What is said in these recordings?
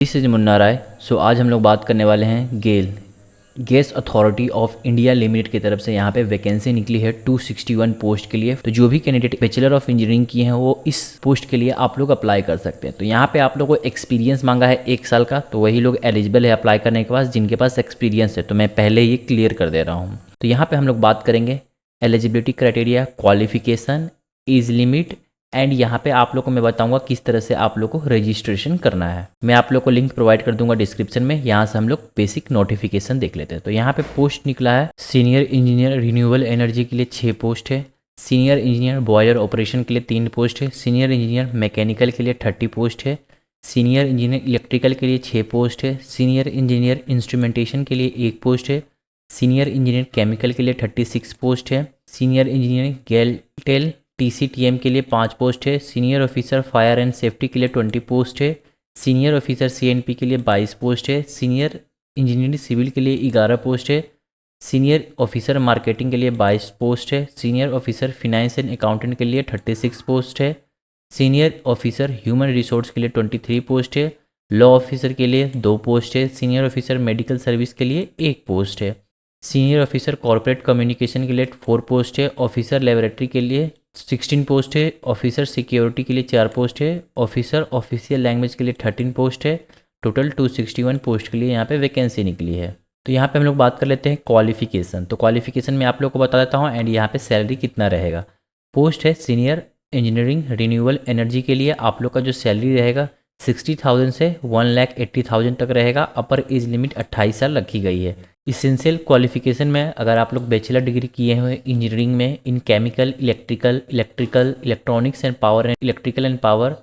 This is Munna राय। सो आज हम लोग बात करने वाले हैं gas authority of India limited की तरफ से यहाँ पे वैकेंसी निकली है 261 पोस्ट के लिए। तो जो भी कैंडिडेट बैचलर ऑफ इंजीनियरिंग किए हैं वो इस पोस्ट के लिए आप लोग अप्लाई कर सकते हैं। तो यहाँ पे आप लोग को एक्सपीरियंस मांगा है 1 साल का, तो वही लोग एलिजिबल है अप्लाई करने के बाद जिनके पास एक्सपीरियंस है। तो मैं पहले ही क्लियर कर दे रहा हूँ। तो यहाँ पे हम लोग बात करेंगे eligibility criteria, qualification, age limit and यहाँ पे आप लोग को मैं बताऊंगा किस तरह से आप लोग को रजिस्ट्रेशन करना है। मैं आप लोग को लिंक प्रोवाइड कर दूंगा डिस्क्रिप्शन में। यहाँ से हम लोग बेसिक नोटिफिकेशन देख लेते हैं। तो यहाँ पे पोस्ट निकला है सीनियर इंजीनियर रिन्यूएबल एनर्जी के लिए 6 पोस्ट है, सीनियर इंजीनियर बॉयलर ऑपरेशन के लिए 3 पोस्ट है, सीनियर इंजीनियर मैकेनिकल के लिए 30 पोस्ट है, सीनियर इंजीनियर इलेक्ट्रिकल के लिए 6 पोस्ट है, सीनियर इंजीनियर इंस्ट्रूमेंटेशन के लिए 1 पोस्ट है, सीनियर इंजीनियर केमिकल के लिए 36 पोस्ट है, सीनियर इंजीनियर गैलटेल TCTM के लिए 5 पोस्ट है, senior officer fire and safety के लिए 20 पोस्ट है, सीनियर ऑफिसर CNP के लिए 22 पोस्ट है, सीनियर इंजीनियरिंग सिविल के लिए 11 पोस्ट है, सीनियर ऑफिसर मार्केटिंग के लिए 22 पोस्ट है, senior officer finance and accountant के लिए 36 पोस्ट है, सीनियर ऑफिसर ह्यूमन रिसोर्स के लिए 23 पोस्ट है, लॉ ऑफिसर के लिए 2 पोस्ट है, सीनियर ऑफिसर मेडिकल सर्विस के लिए 1 पोस्ट है, सीनियर ऑफिसर कॉर्पोरेट कम्युनिकेशन के लिए 4 पोस्ट है, ऑफिसर लेबोरेटरी के लिए 16 पोस्ट है, ऑफिसर सिक्योरिटी के लिए 4 पोस्ट है, ऑफिसर ऑफिशियल लैंग्वेज के लिए 13 पोस्ट है। टोटल 261 पोस्ट के लिए यहाँ पे वैकेंसी निकली है। तो यहाँ पे हम लोग बात कर लेते हैं क्वालिफिकेशन। तो क्वालिफिकेशन में आप लोग को बता देता हूँ एंड यहाँ पे सैलरी कितना रहेगा। पोस्ट है सीनियर इंजीनियरिंग रिन्यूएबल एनर्जी के लिए आप लोग का जो सैलरी रहेगा 60,000 से 1,80,000 तक रहेगा। अपर एज लिमिट 28 साल रखी गई है। इसेंशियल क्वालिफिकेशन में अगर आप लोग बैचलर डिग्री किए हुए इंजीनियरिंग में इन chemical, electrical, electronics and power and electrical and power,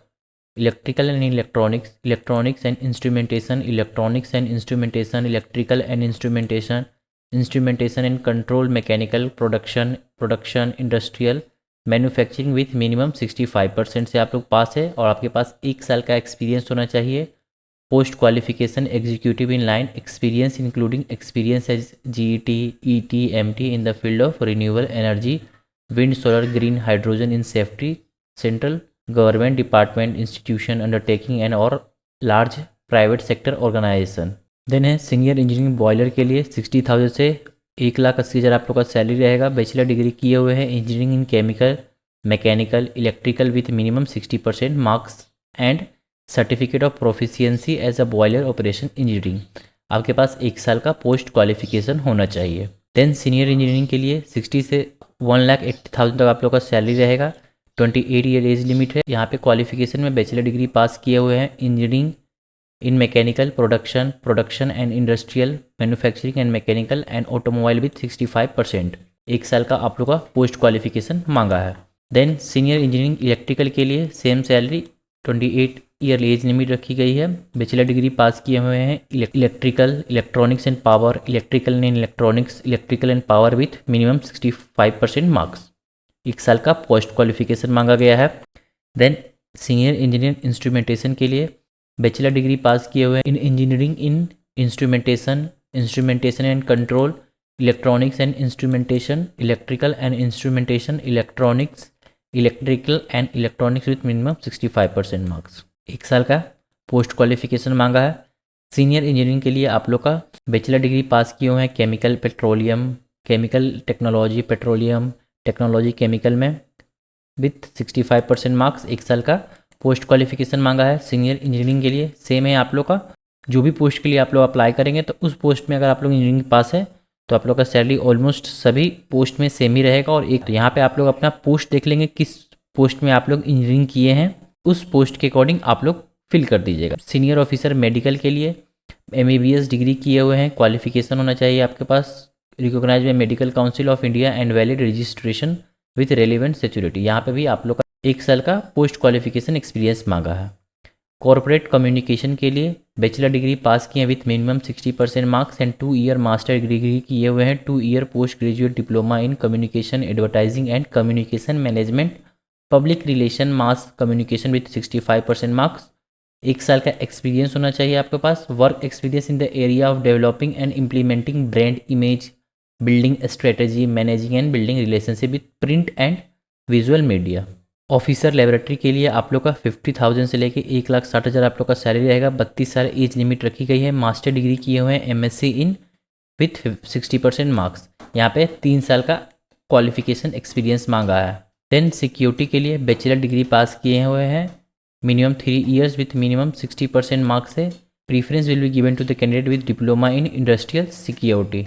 electrical and electronics, electronics and instrumentation, electronics and instrumentation, electrical and instrumentation, instrumentation and control, mechanical, production, industrial, manufacturing with minimum 65% से आप लोग पास है और आपके पास 1 साल का एक्सपीरियंस होना चाहिए। Post qualification executive in line experience including experience as GET, ET, MT in the field of renewable energy, wind, solar, green, hydrogen in safety, central government department, institution, undertaking and और large private sector organisation. Then है senior engineering boiler के लिए 60,000 से 1,80,000 आप लोग का salary रहेगा। Bachelor degree किए हुए हैं engineering in chemical, mechanical, electrical with minimum 60% marks and certificate of proficiency as a boiler operation engineering. आपके पास 1 साल का पोस्ट क्वालिफिकेशन होना चाहिए। देन सीनियर इंजीनियरिंग के लिए 60 से 1,80,000 तक आप लोग का सैलरी रहेगा। 28 ईयर एज लिमिट है। यहाँ पे क्वालिफिकेशन में बैचलर डिग्री पास किए हुए हैं engineering in mechanical, production and industrial, manufacturing and mechanical and automobile with 65%। 1 साल का आप लोग का पोस्ट क्वालिफिकेशन मांगा है। देन सीनियर इंजीनियरिंग इलेक्ट्रिकल के लिए same salary 28 year age limit रखी गई है। बैचलर डिग्री पास किए हुए हैं electrical, electronics and power, electrical and electronics, electrical and power with minimum 65% marks. 1 साल का पोस्ट क्वालिफिकेशन मांगा गया है। देन सीनियर इंजीनियर इंस्ट्रूमेंटेशन के लिए बैचलर डिग्री पास किए हुए इन engineering in instrumentation and control, electronics and instrumentation, electrical and instrumentation, electrical and electronics with minimum 65% marks. 1 साल का पोस्ट क्वालिफिकेशन मांगा है। सीनियर इंजीनियरिंग के लिए आप लोग का बैचलर डिग्री पास किए हुए हैं chemical, petroleum, chemical technology, petroleum technology, chemical में विथ 65% मार्क्स। 1 साल का पोस्ट क्वालिफिकेशन मांगा है। सीनियर इंजीनियरिंग के लिए सेम है आप लोग का। जो भी पोस्ट के लिए आप लोग अप्लाई करेंगे तो उस पोस्ट में अगर आप लोग इंजीनियरिंग पास है तो आप लोग का सैलरी ऑलमोस्ट सभी पोस्ट में सेम ही रहेगा। और एक यहाँ पे आप लोग अपना पोस्ट देख लेंगे किस पोस्ट में आप लोग इंजीनियरिंग किए हैं, उस पोस्ट के अकॉर्डिंग आप लोग फिल कर दीजिएगा। सीनियर ऑफिसर मेडिकल के लिए MABS डिग्री किए हुए हैं। क्वालिफिकेशन होना चाहिए आपके पास recognised by medical council of India and valid registration with relevant security. यहाँ पे भी आप लोग का 1 साल का पोस्ट क्वालिफिकेशन एक्सपीरियंस मांगा है। कॉर्पोरेट कम्युनिकेशन के लिए बैचलर डिग्री पास किए with minimum 60% marks and 2 year master degree किए हुए हैं। 2 year post graduate diploma in communication, advertising and communication management, public relation, mass communication with 65% marks. 1 साल का एक्सपीरियंस होना चाहिए आपके पास। Work experience in the area of developing and implementing brand image, building strategy, managing and building relationship with print and visual media. Officer laboratory के लिए आप लोग का 50,000 से लेके 1,60,000 आप लोग का सैलरी रहेगा। 32 साल एज लिमिट रखी गई है। मास्टर डिग्री किए हुए हैं MSc इन विथ 60% मार्क्स। यहाँ पे 3 साल का क्वालिफिकेशन एक्सपीरियंस मांगा है। देन सिक्योरिटी के लिए बैचलर डिग्री पास किए हुए हैं, minimum 3 years with minimum 60% marks है। Preference will be given to the candidate with diploma in industrial security.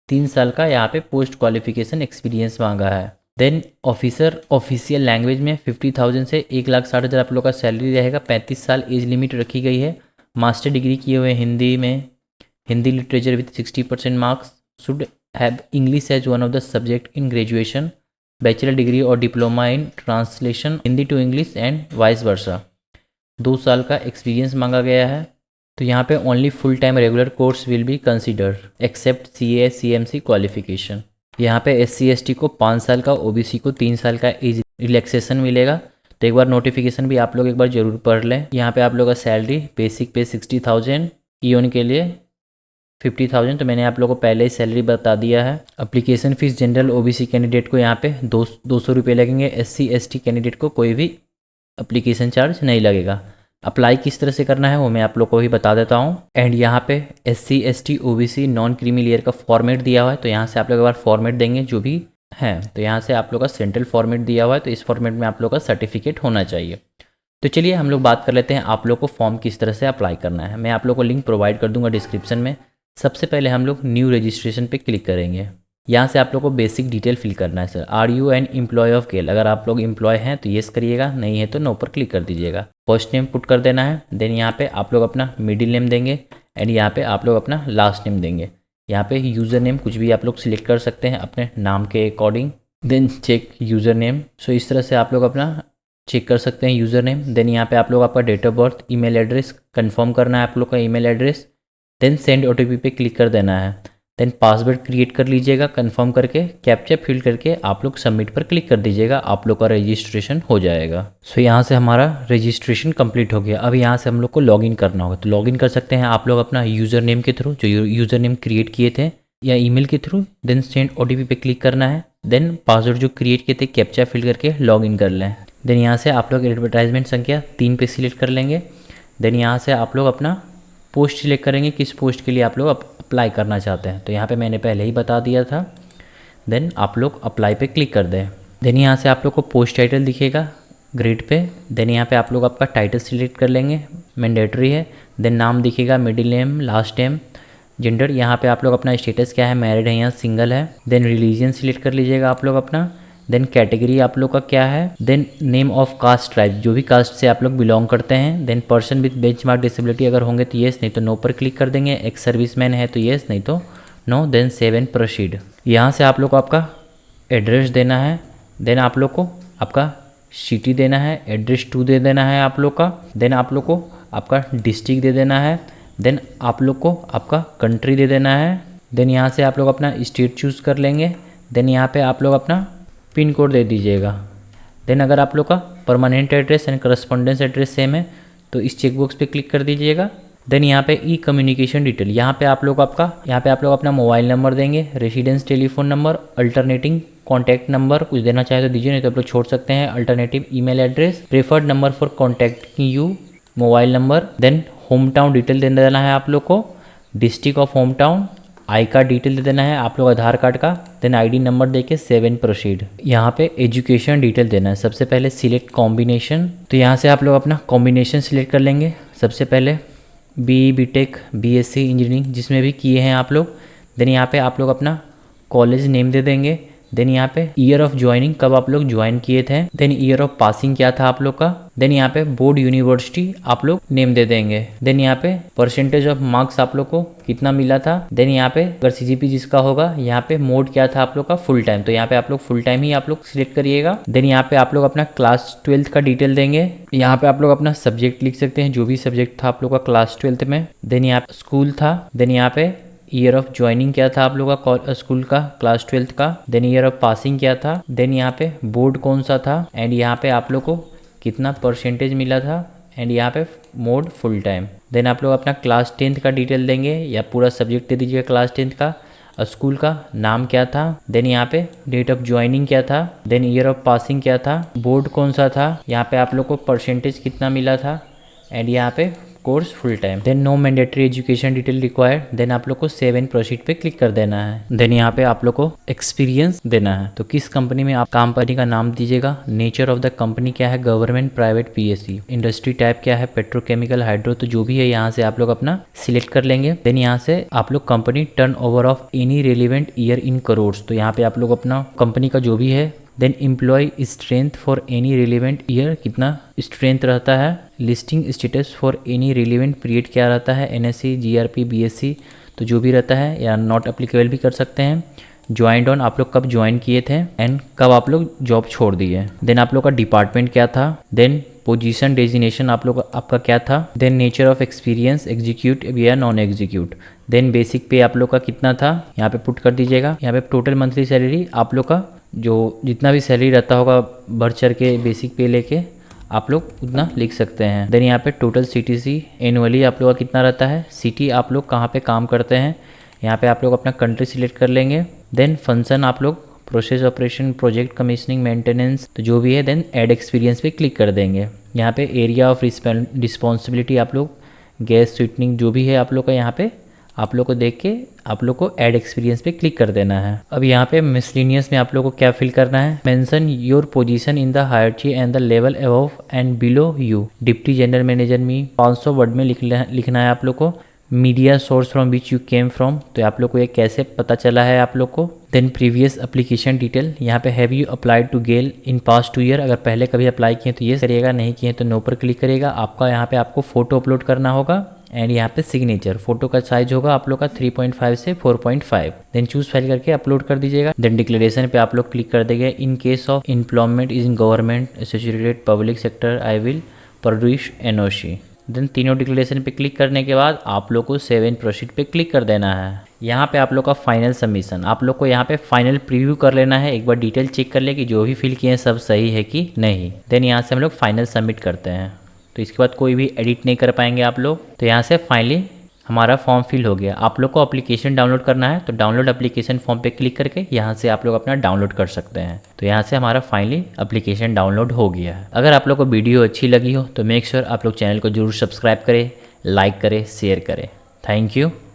3 साल का यहाँ पे पोस्ट क्वालिफिकेशन एक्सपीरियंस मांगा है। देन ऑफिसर ऑफिशियल लैंग्वेज में 50,000 से 1,60,000 आप लोग का सैलरी रहेगा। 35 साल एज लिमिट रखी गई है। मास्टर डिग्री किए हुए हिंदी में, Hindi literature with 60% marks, should have English as one of the subject in graduation, bachelor degree और diploma in translation Hindi to English and vice versa. 2 साल का एक्सपीरियंस मांगा गया है। तो यहाँ पे only full time regular course will be considered except CA CMC qualification. यहाँ पे SC ST को 5 साल का, OBC को 3 साल का एज रिलैक्सेशन मिलेगा। तो एक बार नोटिफिकेशन भी आप लोग एक बार जरूर पढ़ लें। यहाँ पे आप लोग का सैलरी बेसिक पे 60,000, EON के लिए 50,000। तो मैंने आप लोगों को पहले ही सैलरी बता दिया है। Application fees general OBC candidate को यहाँ पे 200 रुपये लगेंगे। SC ST कैंडिडेट को कोई भी एप्लीकेशन चार्ज नहीं लगेगा। अप्लाई किस तरह से करना है वो मैं आप लोग को भी बता देता हूँ। एंड यहाँ पे SC ST OBC non creamy layer का फॉर्मेट दिया हुआ है। तो यहाँ से आप लोग एक बार फॉर्मेट देंगे जो भी है। तो यहाँ से आप लोग का सेंट्रल फॉर्मेट दिया हुआ है। तो इस फॉर्मेट में आप लोग का सर्टिफिकेट होना चाहिए। तो चलिए हम लोग बात कर लेते हैं आप लोग को फॉर्म किस तरह से अप्लाई करना है। मैं आप लोग को लिंक प्रोवाइड कर दूंगा डिस्क्रिप्शन में। सबसे पहले हम लोग न्यू रजिस्ट्रेशन पे क्लिक करेंगे। यहाँ से आप लोग को बेसिक डिटेल फिल करना है। Sir are you an employ of GAIL, अगर आप लोग एम्प्लॉय हैं तो येस करिएगा, नहीं है तो नो पर क्लिक कर दीजिएगा। फर्स्ट नेम पुट कर देना है। देन यहाँ पे आप लोग अपना मिडिल नेम देंगे एंड यहाँ पे आप लोग अपना लास्ट नेम देंगे। यहाँ पे यूज़र नेम कुछ भी आप लोग सिलेक्ट कर सकते हैं अपने नाम के according. Then check user name. So इस तरह से आप लोग अपना चेक कर सकते हैं यूज़र नेम। देन यहाँ पे आप लोग आपका date of birth, email address confirm करना है आप लोग का email address. Then send OTP पे क्लिक कर देना है। देन पासवर्ड क्रिएट कर लीजिएगा कंफर्म करके, कैप्चा फिल करके आप लोग सबमिट पर क्लिक कर दीजिएगा। आप लोग का रजिस्ट्रेशन हो जाएगा। सो यहाँ से हमारा रजिस्ट्रेशन कंप्लीट हो गया। अब यहाँ से हम लोग को लॉगिन करना होगा। तो लॉगिन कर सकते हैं आप लोग अपना यूज़र नेम के थ्रू, जो यूज़र नेम क्रिएट किए थे, या ईमेल के थ्रू। देन सेंड OTP पे क्लिक करना है। देन पासवर्ड जो क्रिएट किए थे कैप्चा फिल करके लॉगिन कर लें। देन यहाँ से आप लोग एडवर्टाइजमेंट संख्या 3 पे सिलेक्ट कर लेंगे। देन यहाँ से आप लोग अपना पोस्ट सिलेक्ट करेंगे, किस पोस्ट के लिए आप लोग अप्लाई करना चाहते हैं। तो यहाँ पे मैंने पहले ही बता दिया था। देन आप लोग अप्लाई पे क्लिक कर दें। देन यहाँ से आप लोग को पोस्ट टाइटल दिखेगा ग्रिड पे। देन यहाँ पे आप लोग आपका टाइटल सिलेक्ट कर लेंगे, मैंडेटरी है। देन नाम दिखेगा, middle name, last name, gender. यहाँ पे आप लोग अपना स्टेटस क्या है, मैरिड है या सिंगल है। देन रिलीजन सिलेक्ट कर लीजिएगा आप लोग अपना। देन कैटेगरी आप लोग का क्या है। Then name of caste tribe, जो भी कास्ट से आप लोग बिलोंग करते हैं। Then person with benchmark disability अगर होंगे तो येस, नहीं तो नो पर क्लिक कर देंगे। एक्स सर्विसमैन है तो येस, नहीं तो no. Then save and proceed. यहाँ से आप लोग को आपका एड्रेस देना है। देन आप लोग को आपका सिटी देना है, एड्रेस 2 दे देना है आप लोग का। देन आप लोग को आपका डिस्ट्रिक्ट दे देना है। देन आप लोग को आपका कंट्री दे देना है। देन यहाँ से आप लोग अपना स्टेट चूज़ कर लेंगे। देन यहाँ पे आप लोग अपना पिन कोड दे दीजिएगा। देन अगर आप लोग का permanent address and correspondence address same है तो इस चेकबॉक्स पे क्लिक कर दीजिएगा। देन यहाँ पे ई कम्युनिकेशन डिटेल, यहाँ पे आप लोग अपना मोबाइल नंबर देंगे, residence telephone number, alternating contact number कुछ देना चाहे तो दीजिए, नहीं तो आप लोग छोड़ सकते हैं। Alternative email address, preferred number for contacting you, mobile number. Then home town detail दे देना है आप लोग को, district of home town, I card detail दे देना है आप लोग आधार कार्ड का। देन ID नंबर देके सेव एंड प्रोसीड। यहाँ पे एजुकेशन डिटेल देना है। सबसे पहले सिलेक्ट कॉम्बिनेशन, तो यहाँ से आप लोग अपना कॉम्बिनेशन सिलेक्ट कर लेंगे। सबसे पहले BE BTech BSc इंजीनियरिंग जिसमें भी किए हैं आप लोग। देन यहाँ पे आप लोग अपना कॉलेज नेम दे देंगे। देन यहाँ पे ईयर ऑफ ज्वाइनिंग, कब आप लोग ज्वाइन किए थे। देन ईयर ऑफ पासिंग क्या था आप लोग का। देन यहाँ पे बोर्ड यूनिवर्सिटी आप लोग नेम दे देंगे। देन यहाँ पे परसेंटेज ऑफ मार्क्स आप लोग को कितना मिला था। देन यहाँ पे अगर CGP जिसका होगा, यहाँ पे मोड क्या था आप लोग का, फुल टाइम। तो यहाँ पे आप लोग फुल टाइम ही आप लोग सिलेक्ट करिएगा। देन यहाँ पे आप लोग अपना क्लास 12th का डिटेल देंगे। यहाँ पे आप लोग अपना सब्जेक्ट लिख सकते हैं, जो भी सब्जेक्ट था आप लोग का क्लास 12th में। देन यहाँ पे स्कूल था। देन यहाँ पे ईयर ऑफ ज्वाइनिंग क्या था आप लोग का स्कूल का, क्लास 12th का। देन ईयर ऑफ पासिंग क्या था। देन यहाँ पे बोर्ड कौन सा था। एंड यहाँ पे आप लोग को कितना परसेंटेज मिला था। एंड यहाँ पे मोड फुल टाइम। देन आप लोग अपना क्लास 10th का डिटेल देंगे या पूरा सब्जेक्ट दे दीजिएगा क्लास 10th का। स्कूल का नाम क्या था, देन यहाँ पे डेट ऑफ ज्वाइनिंग क्या था, देन ईयर ऑफ पासिंग क्या था, बोर्ड कौन सा था, यहाँ पे आप लोग को परसेंटेज कितना मिला था, एंड यहाँ पे course full time. Then no mandatory education detail required, then आप लोग को सेव एंड प्रोसीड पे क्लिक कर देना है। देन यहाँ पे आप लोग को एक्सपीरियंस देना है, तो किस कंपनी में आप कंपनी का नाम दीजिएगा, नेचर ऑफ द कंपनी क्या है, government, private, PSC, industry type क्या है, पेट्रोकेमिकल, हाइड्रो, तो जो भी है यहाँ से आप लोग अपना सिलेक्ट कर लेंगे। देन यहाँ से आप लोग company turn over of any relevant year in crores, तो यहाँ पे आप लोग अपना कंपनी का जो भी है। Then employ strength for any relevant year, कितना स्ट्रेंथ रहता है, listing status for any relevant period क्या रहता है, एनएससी, जीआरपी, बीएससी, तो जो भी रहता है, या नॉट अप्लीकेबल भी कर सकते हैं। ज्वाइंड ऑन, आप लोग कब ज्वाइन किए थे एंड कब आप लोग जॉब छोड़ दिए। देन आप लोग का डिपार्टमेंट क्या था, देन पोजीशन डेजिग्नेशन आप लोग आपका क्या था, then nature of experience, execute या नॉन एग्जीक्यूट, देन बेसिक पे आप लोग का कितना था, यहाँ पे पुट कर दीजिएगा। यहाँ पे टोटल मंथली सैलरी आप लोग का जो जितना भी सैलरी रहता होगा बढ़ चढ़ के बेसिक पे लेके आप लोग उतना लिख सकते हैं। देन यहाँ पे टोटल सीटीसी एनुअली आप लोग का कितना रहता है, सिटी आप लोग कहाँ पे काम करते हैं, यहाँ पे आप लोग अपना कंट्री सिलेक्ट कर लेंगे। देन फंक्शन आप लोग process, operation, project, commissioning, maintenance, तो जो भी है। देन ऐड एक्सपीरियंस पे क्लिक कर देंगे। यहाँ पे एरिया ऑफ रिस्पॉन्सिबिलिटी आप लोग गैस स्वीटनिंग जो भी है आप लोग का, यहाँ पे आप लोग को देख के आप लोग को ऐड एक्सपीरियंस पे क्लिक कर देना है। अब यहाँ पे मिसलिनियस में आप लोग को क्या फिल करना है, mention your position in the hierarchy and the level above and below you, deputy general manager में 500 वर्ड में लिखना है आप लोग को। Media source from which you came from, तो आप लोग को ये कैसे पता चला है आप लोग को। देन प्रीवियस एप्लीकेशन डिटेल, यहाँ पे have you applied to GAIL in past 2 year, अगर पहले कभी अप्लाई किए तो ये करिएगा, नहीं किए तो नो पर क्लिक करिएगा। आपका यहाँ पे आपको फोटो अपलोड करना होगा एंड यहाँ पे सिग्नेचर, फोटो का साइज होगा आप लोग का 3.5 से 4.5। देन चूज फाइल करके अपलोड कर दीजिएगा। देन डिक्लेरेशन पे आप लोग क्लिक कर देंगे। In case of employment is in government associated public sector I will produce NOC. Then तीनों डिक्लेरेशन पे क्लिक करने के बाद आप लोग को सेव एंड प्रोसीड पे क्लिक कर देना है। यहाँ पे आप लोग का फाइनल सबमिशन, आप लोग को यहाँ पे फाइनल प्रीव्यू कर लेना है, एक बार डिटेल चेक कर ले कि जो भी फिल किए हैं सब सही है कि नहीं। देन यहाँ से हम लोग फाइनल सबमिट करते हैं, तो इसके बाद कोई भी एडिट नहीं कर पाएंगे आप लोग। तो यहाँ से फाइनली हमारा फॉर्म फिल हो गया। आप लोग को एप्लीकेशन डाउनलोड करना है तो डाउनलोड एप्लीकेशन फॉर्म पे क्लिक करके यहाँ से आप लोग अपना डाउनलोड कर सकते हैं। तो यहाँ से हमारा फाइनली एप्लीकेशन डाउनलोड हो गया है। अगर आप लोग को वीडियो अच्छी लगी हो तो मेक श्योर आप लोग चैनल को जरूर सब्सक्राइब करें, लाइक करें, शेयर करें। Thank you.